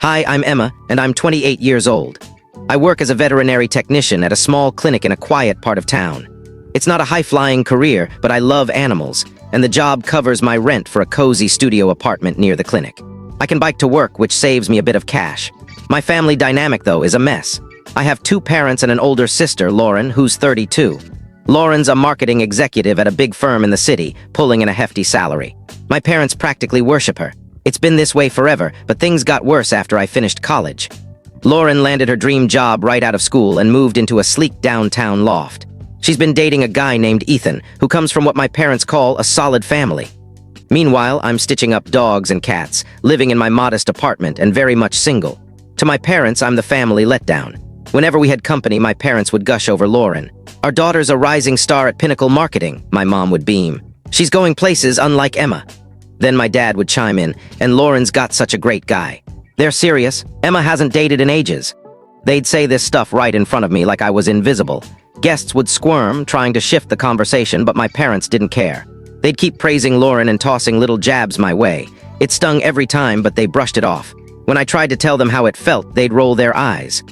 Hi, I'm Emma, and I'm 28 years old. I work as a veterinary technician at a small clinic in a quiet part of town. It's not a high-flying career, but I love animals, and the job covers my rent for a cozy studio apartment near the clinic. I can bike to work, which saves me a bit of cash. My family dynamic, though, is a mess. I have two parents and an older sister, Lauren, who's 32. Lauren's a marketing executive at a big firm in the city, pulling in a hefty salary. My parents practically worship her. It's been this way forever, but things got worse after I finished college. Lauren landed her dream job right out of school and moved into a sleek downtown loft. She's been dating a guy named Ethan, who comes from what my parents call a solid family. Meanwhile, I'm stitching up dogs and cats, living in my modest apartment and very much single. To my parents, I'm the family letdown. Whenever we had company, my parents would gush over Lauren. Our daughter's a rising star at Pinnacle Marketing, my mom would beam. She's going places unlike Emma. Then my dad would chime in, and Lauren's got such a great guy. They're serious. Emma hasn't dated in ages. They'd say this stuff right in front of me like I was invisible. Guests would squirm, trying to shift the conversation, but my parents didn't care. They'd keep praising Lauren and tossing little jabs my way. It stung every time, but they brushed it off. When I tried to tell them how it felt, they'd roll their eyes.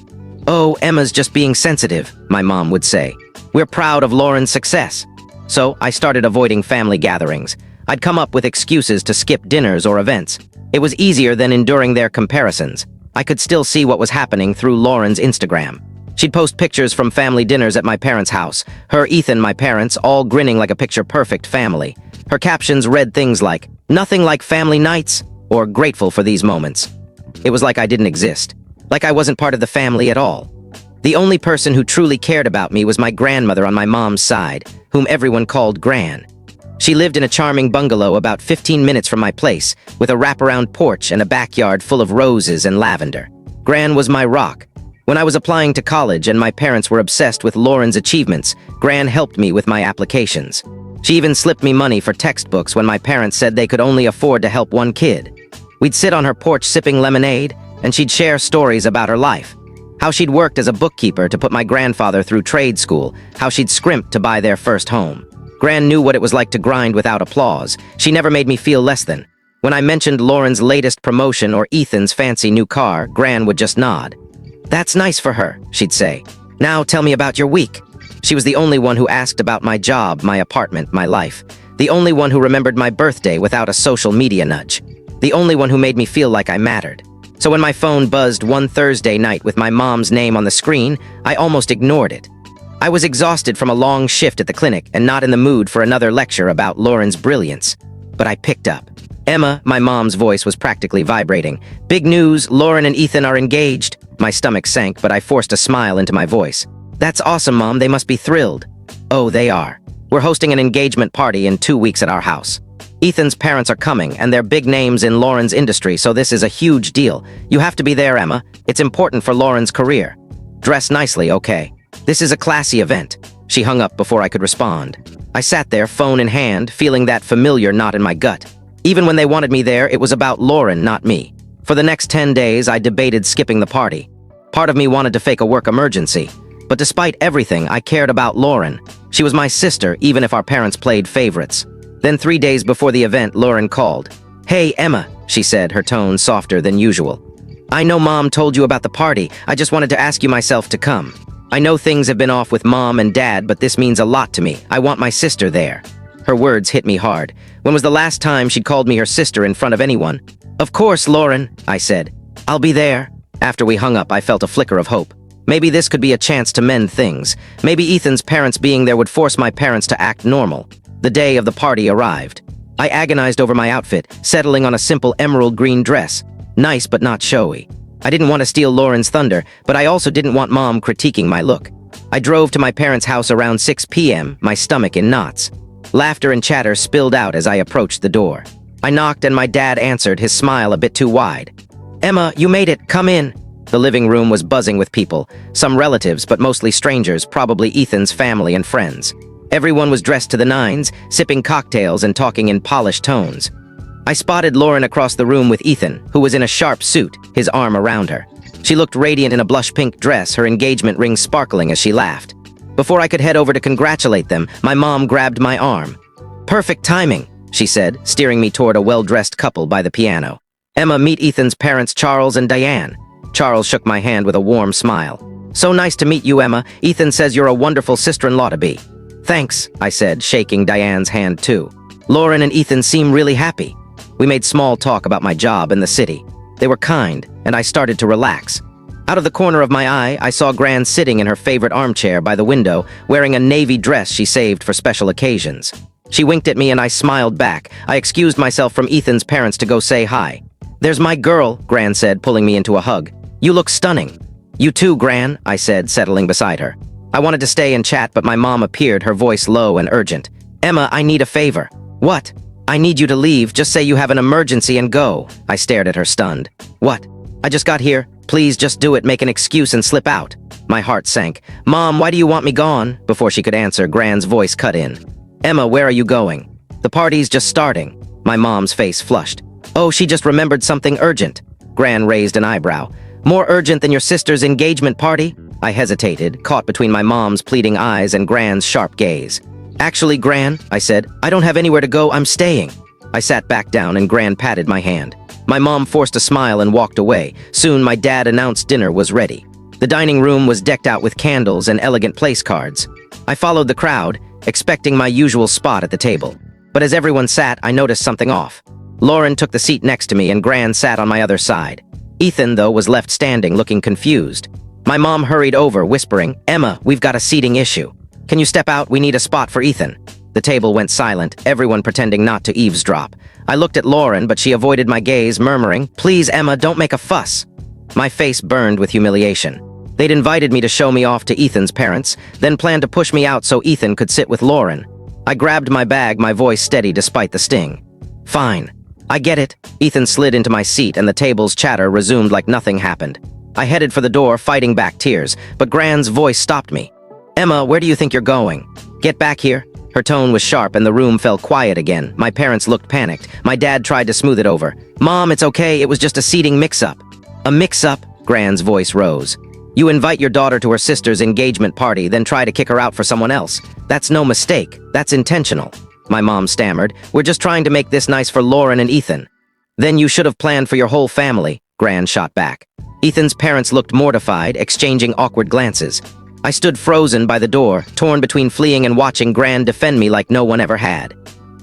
"Oh, Emma's just being sensitive," my mom would say. "We're proud of Lauren's success." So I started avoiding family gatherings. I'd come up with excuses to skip dinners or events. It was easier than enduring their comparisons. I could still see what was happening through Lauren's Instagram. She'd post pictures from family dinners at my parents' house. Her, Ethan, my parents, all grinning like a picture-perfect family. Her captions read things like, "Nothing like family nights," or "Grateful for these moments." It was like I didn't exist. Like I wasn't part of the family at all. The only person who truly cared about me was my grandmother on my mom's side, whom everyone called Gran. She lived in a charming bungalow about 15 minutes from my place, with a wraparound porch and a backyard full of roses and lavender. Gran was my rock. When I was applying to college and my parents were obsessed with Lauren's achievements, Gran helped me with my applications. She even slipped me money for textbooks when my parents said they could only afford to help one kid. We'd sit on her porch sipping lemonade, and she'd share stories about her life. How she'd worked as a bookkeeper to put my grandfather through trade school, how she'd scrimped to buy their first home. Gran knew what it was like to grind without applause. She never made me feel less than. When I mentioned Lauren's latest promotion or Ethan's fancy new car, Gran would just nod. "That's nice for her," she'd say. "Now tell me about your week." She was the only one who asked about my job, my apartment, my life. The only one who remembered my birthday without a social media nudge. The only one who made me feel like I mattered. So when my phone buzzed one Thursday night with my mom's name on the screen, I almost ignored it. I was exhausted from a long shift at the clinic and not in the mood for another lecture about Lauren's brilliance. But I picked up. "Emma," my mom's voice was practically vibrating. "Big news, Lauren and Ethan are engaged." My stomach sank, but I forced a smile into my voice. "That's awesome, Mom. They must be thrilled." "Oh, they are. We're hosting an engagement party in 2 weeks at our house. Ethan's parents are coming, and they're big names in Lauren's industry, so this is a huge deal. You have to be there, Emma. It's important for Lauren's career. Dress nicely, okay? This is a classy event." She hung up before I could respond. I sat there, phone in hand, feeling that familiar knot in my gut. Even when they wanted me there, it was about Lauren, not me. For the next 10 days, I debated skipping the party. Part of me wanted to fake a work emergency. But despite everything, I cared about Lauren. She was my sister, even if our parents played favorites. Then 3 days before the event, Lauren called. "Hey, Emma," she said, her tone softer than usual. "I know Mom told you about the party. I just wanted to ask you myself to come. I know things have been off with Mom and Dad, but this means a lot to me. I want my sister there." Her words hit me hard. When was the last time she'd called me her sister in front of anyone? "Of course, Lauren," I said. "I'll be there." After we hung up, I felt a flicker of hope. Maybe this could be a chance to mend things. Maybe Ethan's parents being there would force my parents to act normal. The day of the party arrived. I agonized over my outfit, settling on a simple emerald green dress. Nice, but not showy. I didn't want to steal Lauren's thunder, but I also didn't want Mom critiquing my look. I drove to my parents' house around 6 p.m., my stomach in knots. Laughter and chatter spilled out as I approached the door. I knocked and my dad answered, his smile a bit too wide. "Emma, you made it. Come in." The living room was buzzing with people, some relatives, but mostly strangers, probably Ethan's family and friends. Everyone was dressed to the nines, sipping cocktails and talking in polished tones. I spotted Lauren across the room with Ethan, who was in a sharp suit, his arm around her. She looked radiant in a blush pink dress, her engagement ring sparkling as she laughed. Before I could head over to congratulate them, my mom grabbed my arm. "Perfect timing," she said, steering me toward a well-dressed couple by the piano. Emma, meet Ethan's parents, Charles and Diane. Charles shook my hand with a warm smile. So nice to meet you, Emma. Ethan says you're a wonderful sister-in-law to be. Thanks, I said, shaking Diane's hand too. Lauren and Ethan seem really happy. We made small talk about my job in the city. They were kind, and I started to relax. Out of the corner of my eye, I saw Gran sitting in her favorite armchair by the window, wearing a navy dress she saved for special occasions. She winked at me and I smiled back. I excused myself from Ethan's parents to go say hi. There's my girl, Gran said, pulling me into a hug. You look stunning. You too, Gran, I said, settling beside her. I wanted to stay and chat, but my mom appeared, her voice low and urgent. Emma, I need a favor. What? I need you to leave. Just say you have an emergency and go. I stared at her, stunned. What? I just got here. Please just do it. Make an excuse and slip out. My heart sank. Mom, why do you want me gone? Before she could answer, Gran's voice cut in. Emma, where are you going? The party's just starting. My mom's face flushed. Oh, she just remembered something urgent. Gran raised an eyebrow. More urgent than your sister's engagement party? I hesitated, caught between my mom's pleading eyes and Gran's sharp gaze. Actually, Gran, I said, I don't have anywhere to go. I'm staying. I sat back down and Gran patted my hand. My mom forced a smile and walked away. Soon my dad announced dinner was ready. The dining room was decked out with candles and elegant place cards. I followed the crowd, expecting my usual spot at the table. But as everyone sat, I noticed something off. Lauren took the seat next to me and Gran sat on my other side. Ethan, though, was left standing, looking confused. My mom hurried over, whispering, Emma, we've got a seating issue. Can you step out? We need a spot for Ethan. The table went silent, everyone pretending not to eavesdrop. I looked at Lauren, but she avoided my gaze, murmuring, Please, Emma, don't make a fuss. My face burned with humiliation. They'd invited me to show me off to Ethan's parents, then planned to push me out so Ethan could sit with Lauren. I grabbed my bag, my voice steady despite the sting. Fine. I get it. Ethan slid into my seat and the table's chatter resumed like nothing happened. I headed for the door, fighting back tears, but Gran's voice stopped me. Emma, where do you think you're going? Get back here. Her tone was sharp and the room fell quiet again. My parents looked panicked. My dad tried to smooth it over. Mom, it's okay. It was just a seating mix-up. A mix-up? Gran's voice rose. You invite your daughter to her sister's engagement party, then try to kick her out for someone else. That's no mistake. That's intentional. My mom stammered. We're just trying to make this nice for Lauren and Ethan. Then you should have planned for your whole family, Gran shot back. Ethan's parents looked mortified, exchanging awkward glances. I stood frozen by the door, torn between fleeing and watching Gran defend me like no one ever had.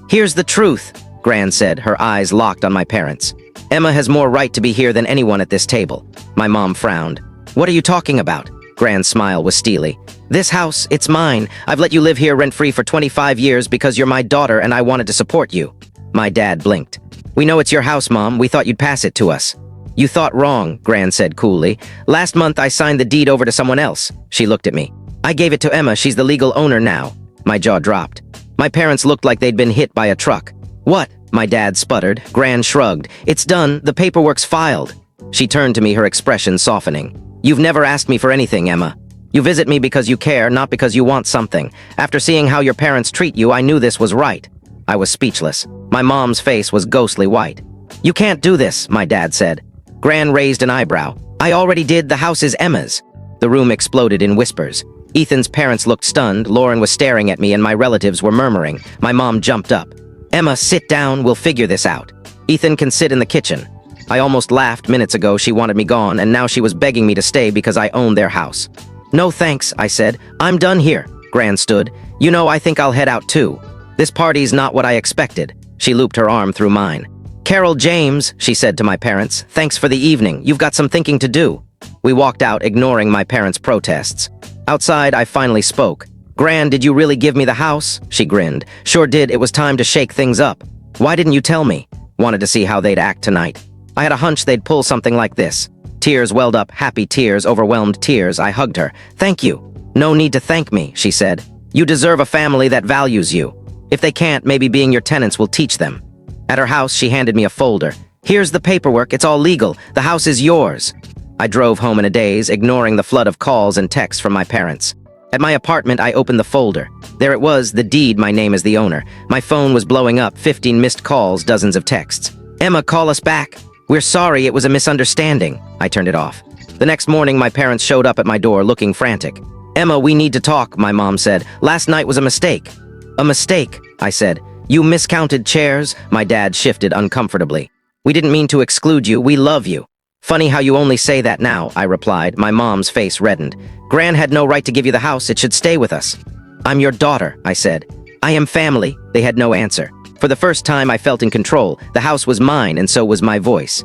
Here's the truth, Gran said, her eyes locked on my parents. Emma has more right to be here than anyone at this table. My mom frowned. What are you talking about? Gran's smile was steely. This house, it's mine. I've let you live here rent-free for 25 years because you're my daughter and I wanted to support you. My dad blinked. We know it's your house, Mom. We thought you'd pass it to us. You thought wrong, Gran said coolly. Last month I signed the deed over to someone else. She looked at me. I gave it to Emma. She's the legal owner now. My jaw dropped. My parents looked like they'd been hit by a truck. What? My dad sputtered. Gran shrugged. It's done. The paperwork's filed. She turned to me, her expression softening. You've never asked me for anything, Emma. You visit me because you care, not because you want something. After seeing how your parents treat you, I knew this was right. I was speechless. My mom's face was ghostly white. You can't do this, my dad said. Gran raised an eyebrow. I already did. The house is Emma's. The room exploded in whispers. Ethan's parents looked stunned, Lauren was staring at me, and my relatives were murmuring. My mom jumped up. Emma, sit down. We'll figure this out. Ethan can sit in the kitchen. I almost laughed minutes ago. She wanted me gone, and now she was begging me to stay because I owned their house. No thanks, I said. I'm done here. Gran stood. You know, I think I'll head out too. This party's not what I expected. She looped her arm through mine. Carol James, she said to my parents, thanks for the evening. You've got some thinking to do. We walked out, ignoring my parents' protests. Outside, I finally spoke. Gran, did you really give me the house? She grinned. Sure did. It was time to shake things up. Why didn't you tell me? Wanted to see how they'd act tonight. I had a hunch they'd pull something like this. Tears welled up, happy tears, overwhelmed tears. I hugged her. Thank you. No need to thank me, she said. You deserve a family that values you. If they can't, maybe being your tenants will teach them. At her house, she handed me a folder. Here's the paperwork. It's all legal. The house is yours. I drove home in a daze, ignoring the flood of calls and texts from my parents. At my apartment, I opened the folder. There it was, the deed, my name as the owner. My phone was blowing up, 15 missed calls, dozens of texts. Emma, call us back. We're sorry, it was a misunderstanding. I turned it off. The next morning, my parents showed up at my door looking frantic. Emma, we need to talk, my mom said. Last night was a mistake. A mistake, I said. You miscounted chairs? My dad shifted uncomfortably. We didn't mean to exclude you. We love you. Funny how you only say that now, I replied. My mom's face reddened. Gran had no right to give you the house. It should stay with us. I'm your daughter, I said. I am family. They had no answer. For the first time, I felt in control. The house was mine, and so was my voice.